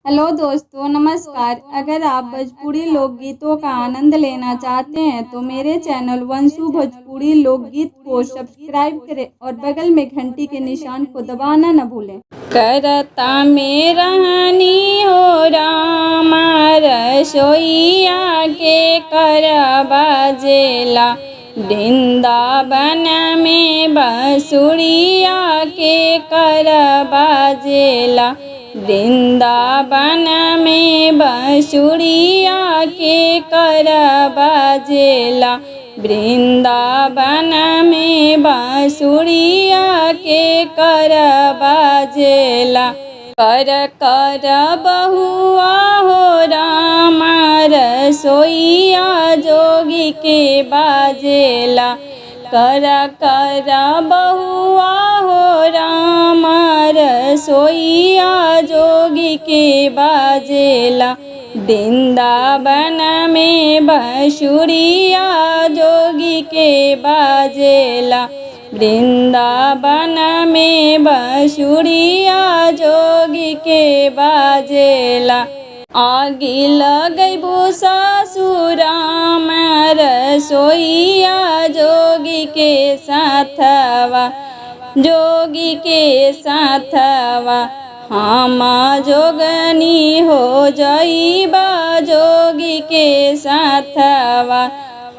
Hello दोस्तों, नमस्कार। अगर आप भोजपुरी लोकगीतों का आनंद लेना चाहते हैं तो मेरे चैनल वंशु भोजपुरी लोकगीत को सब्सक्राइब करें और बगल में घंटी के निशान को दबाना न भूलें। करता में रहनी हो रामा रसोईया के कर बाजेला, वृंदावन में बंसुरिया के कर बाजेला, वृंदावन में बंसुरिया के कर बाजेला, वृंदावन में बांसुरिया के कर बाजेला। कर कर बहुआ हो रामा रसोईया जोगी के बाजेला, कर कर बहुआ हो रामा रसोईया जोगी के बाजेला, वृंदावन में बंसुरिया जोगी के बाजेला, वृंदावन में बंसुरिया जोगी के बाजेला। आगी लगैबू ससुराम रसोईया जोगी के साथवा, जोगी के साथवा, हम जोगनी हो जाइबा जोगी के साथवा,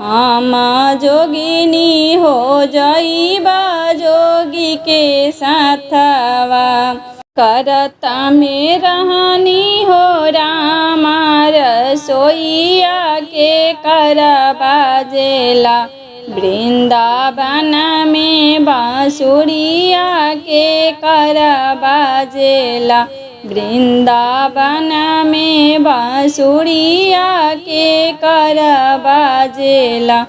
हम जोगिनी हो जाइबा जोगी के साथवा। करता में रहनी हो रामा रसोईया के कर बाजेला, वृंदावन में बांसुरिया के कर बाजेला, वृंदावन में बांसुरिया के कर बाजेला।